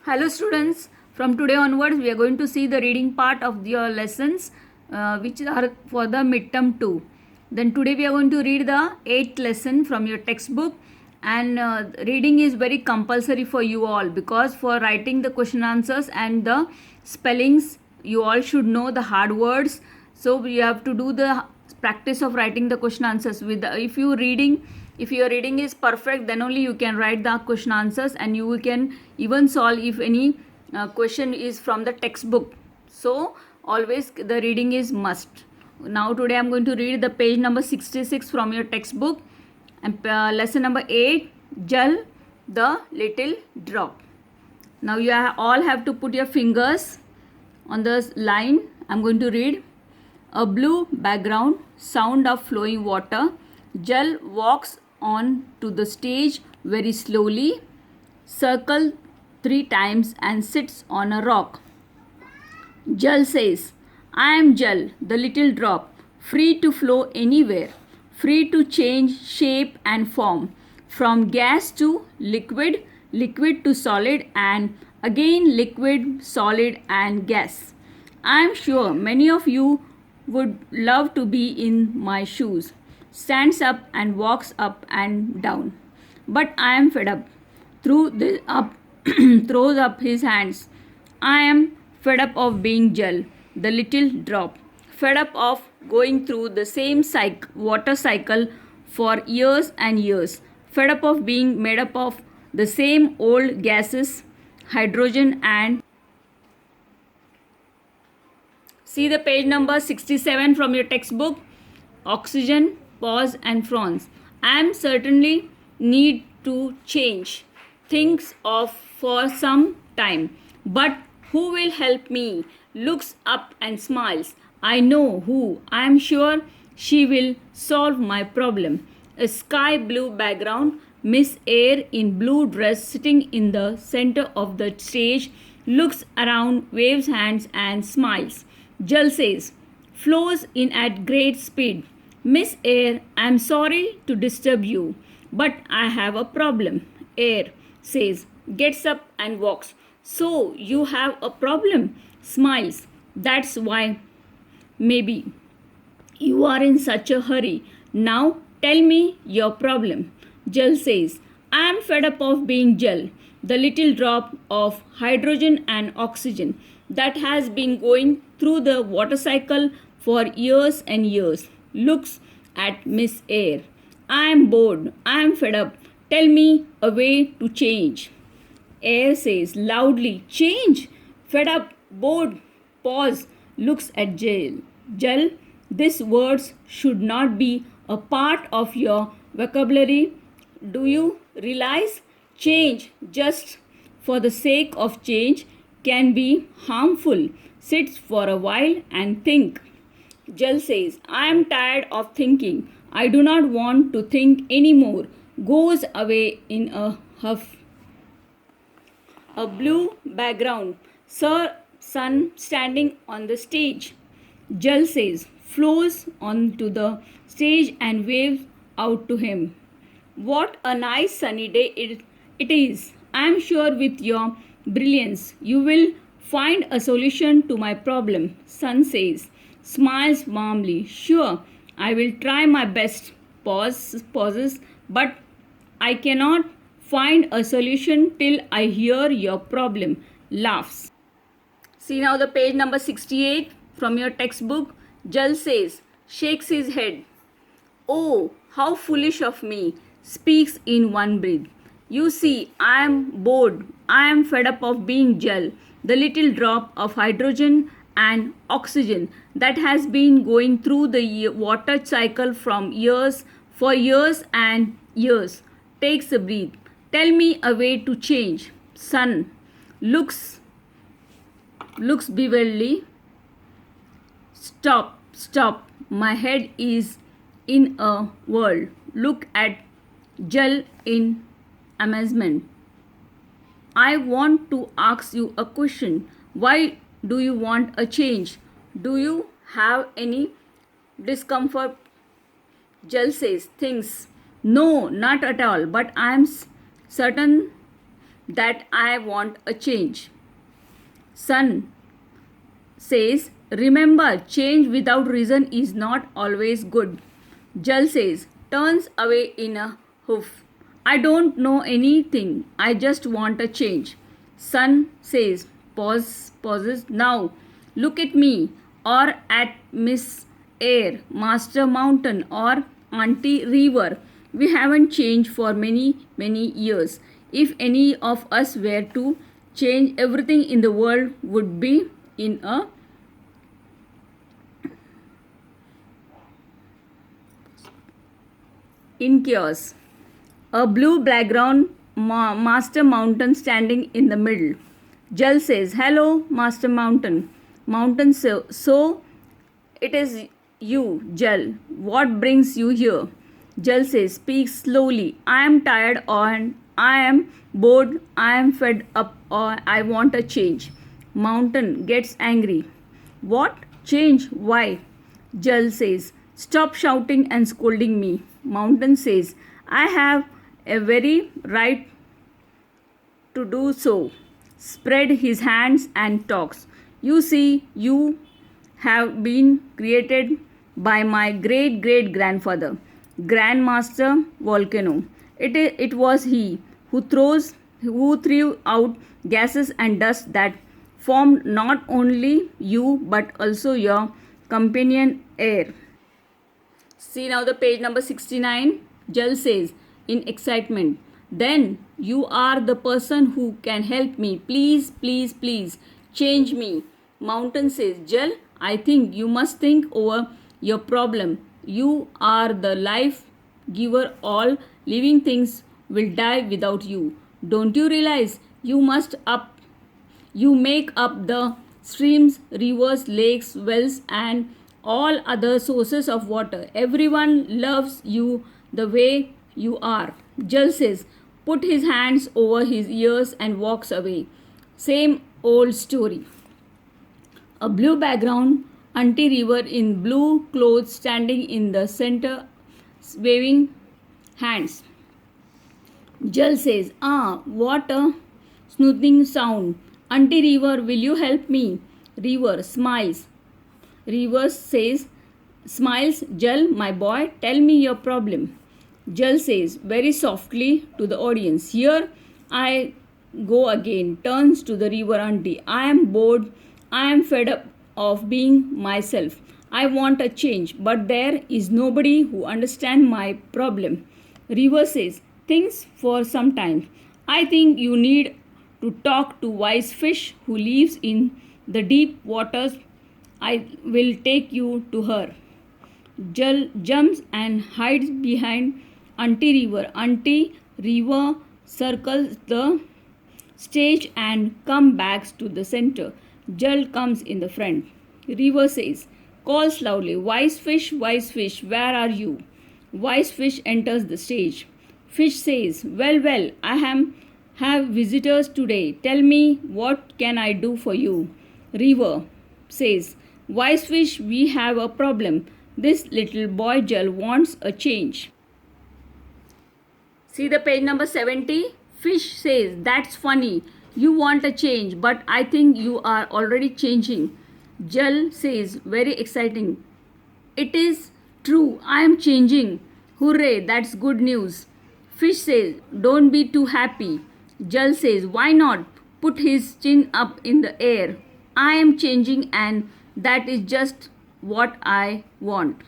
Hello students, from today onwards we are going to see the reading part of your lessons which are for the midterm 2. Then today we are going to read the 8th lesson from your textbook, and reading is very compulsory for you all, because for writing the question answers and the spellings you all should know the hard words. So you have to do the practice of writing the question answers with if your reading is perfect, then only you can write the question answers, and you can even solve if any question is from the textbook. So always the reading is must. Now today I am going to read the page number 66 from your textbook, and lesson number 8, Jal, the little drop. Now you all have to put your fingers on the line. I am going to read. A blue background, sound of flowing water. Jal walks on to the stage very slowly, circle 3 times and sits on a rock. Jal says, I am Jal, the little drop, free to flow anywhere, free to change shape and form, from gas to liquid, liquid to solid, and again liquid, solid, and gas. I am sure many of you would love to be in my shoes. Stands up and walks up and down. But I am fed up. Throws up his hands. I am fed up of being Jal, the little drop. Fed up of going through the same water cycle for years and years. Fed up of being made up of the same old gases, hydrogen and... See the page number 67 from your textbook. Oxygen, pause and fronds. I am certainly need to change things off for some time. But who will help me? Looks up and smiles. I know who. I am sure she will solve my problem. A sky blue background. Miss Air in blue dress sitting in the center of the stage looks around, waves hands and smiles. Jal says, flows in at great speed. Miss Air, I am sorry to disturb you, but I have a problem. Air says, gets up and walks. So you have a problem? Smiles. That's why maybe you are in such a hurry. Now tell me your problem. Jal says, I am fed up of being Jal, the little drop of hydrogen and oxygen that has been going through the water cycle for years and years. Looks at Miss Air. I am bored. I am fed up. Tell me a way to change. Air says loudly, change. Fed up, bored, pause, looks at Jal. Jal, these words should not be a part of your vocabulary. Do you realize? Change, just for the sake of change, can be harmful. Sits for a while and think. Jal says, I am tired of thinking. I do not want to think anymore. Goes away in a huff. A blue background. Sir, sun standing on the stage. Jal says, flows onto the stage and waves out to him. What a nice sunny day it is. I am sure with your brilliance you will find a solution to my problem. Sun says, smiles warmly. Sure, I will try my best. Pauses, but I cannot find a solution till I hear your problem. Laughs. See now the page number 68 from your textbook. Jal says, shakes his head. Oh, how foolish of me. Speaks in one breath. You see, I am bored. I am fed up of being Jal, the little drop of hydrogen and oxygen that has been going through the water cycle for years and years. Takes a breath. Tell me a way to change. Sun looks bewildered. Stop. My head is in a whirl. Look at Jal in amazement. I want to ask you a question. Why do you want a change? Do you have any discomfort? Jal says, thinks. No, not at all, but I am certain that I want a change. Sun says, remember, change without reason is not always good. Jal says, turns away in a hoof. I don't know anything. I just want a change. Sun says, pauses. Now, look at me, or at Miss Air, Master Mountain, or Auntie River. We haven't changed for many years. If any of us were to change, everything in the world would be in a in chaos. A blue background, Master Mountain standing in the middle. Jal says, hello, Master Mountain. Mountain, so it is you, Jal. What brings you here? Jal says, speak slowly. I am tired and I am bored. I am fed up or I want a change. Mountain gets angry. What? Change? Why? Jal says, stop shouting and scolding me. Mountain says, I have a very right to do so. Spread his hands and talks. You see, you have been created by my great grandfather, Grandmaster Volcano. It was he who threw out gases and dust that formed not only you but also your companion air. See now the page number 69. Jal says in excitement, then you are the person who can help me. Please change me. Mountain says, Jal, I think you must think over your problem. You are the life giver. All living things will die without you. Don't you realize you make up the streams, rivers, lakes, wells, and all other sources of water. Everyone loves you the way you are. Jal says, put his hands over his ears and walks away. Same old story. A blue background, Auntie River in blue clothes standing in the center, waving hands. Jal says, what a soothing sound. Auntie River, will you help me? River smiles. River says, smiles, Jal, my boy, tell me your problem. Jal says very softly to the audience, here I go again, turns to the river auntie. I am bored, I am fed up of being myself. I want a change, but there is nobody who understands my problem. River says, thinks for some time. I think you need to talk to wise fish who lives in the deep waters. I will take you to her. Jal jumps and hides behind Auntie River. Auntie River circles the stage and comes back to the center. Jal comes in the front. River says, calls loudly, wise fish, where are you? Wise fish enters the stage. Fish says, well, have visitors today. Tell me, what can I do for you? River says, wise fish, we have a problem. This little boy Jal wants a change. See the page number 70. Fish says, that's funny. You want a change, but I think you are already changing. Jal says, very exciting. It is true, I am changing. Hooray, that's good news. Fish says, don't be too happy. Jal says, why not? Put his chin up in the air. I am changing and that is just what I want.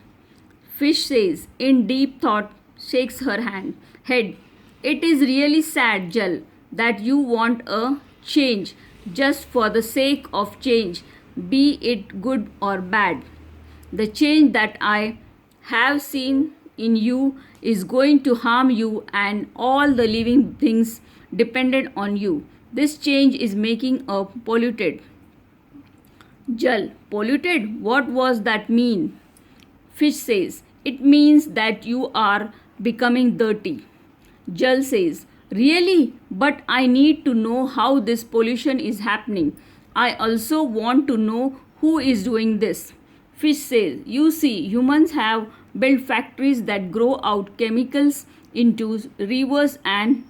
Fish says, in deep thought, shakes her head. It is really sad, Jal, that you want a change just for the sake of change, be it good or bad. The change that I have seen in you is going to harm you and all the living things dependent on you. This change is making a polluted. Jal, polluted? What was that mean? Fish says, it means that you are becoming dirty. Jal says, really? But I need to know how this pollution is happening. I also want to know who is doing this. Fish says, you see, humans have built factories that grow out chemicals into rivers and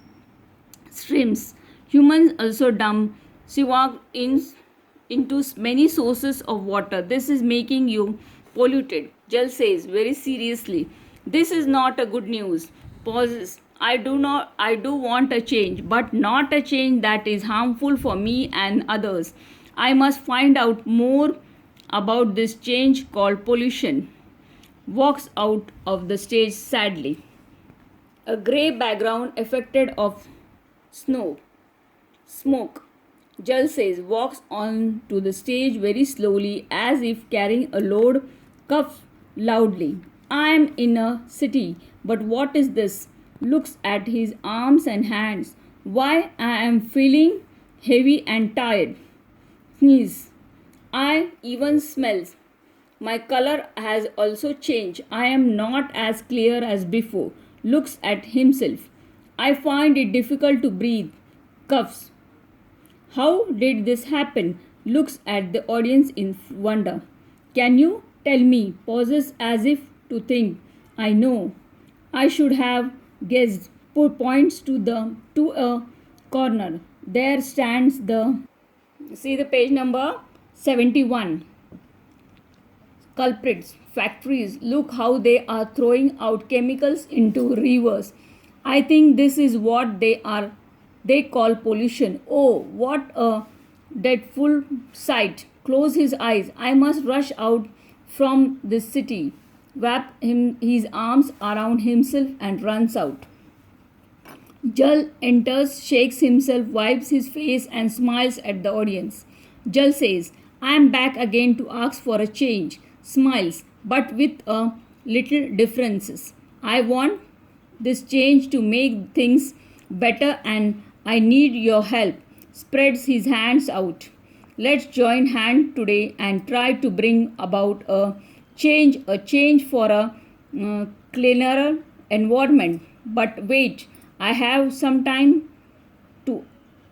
streams. Humans also dump sewage into many sources of water. This is making you polluted. Jal says very seriously. This is not a good news. Pauses. I do want a change, but not a change that is harmful for me and others. I must find out more about this change called pollution. Walks out of the stage sadly. A grey background affected of snow. Smoke. Jal says, walks on to the stage very slowly as if carrying a load, coughs loudly. I am in a city, but what is this? Looks at his arms and hands. Why I am feeling heavy and tired. Sneeze. I even smells. My color has also changed. I am not as clear as before. Looks at himself. I find it difficult to breathe. Coughs. How did this happen? Looks at the audience in wonder. Can you tell me? Pauses as if to think. I know. I should have guessed. Points to a corner. There stands the. See the page number 71. Culprits, factories, look how they are throwing out chemicals into rivers. I think this is what they call pollution. Oh, what a dreadful sight. Close his eyes. I must rush out from this city. His arms around himself and runs out. Jal enters, shakes himself, wipes his face, and smiles at the audience. Jal says, I am back again to ask for a change. Smiles, but with a little differences. I want this change to make things better and I need your help. Spreads his hands out. Let's join hand today and try to bring about a change for a cleaner environment. But wait, I have to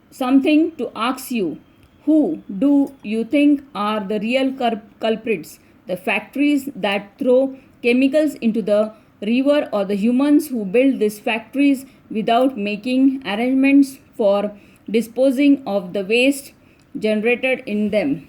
something to ask you. Who do you think are the real culprits? The factories that throw chemicals into the river or the humans who build these factories without making arrangements for disposing of the waste generated in them?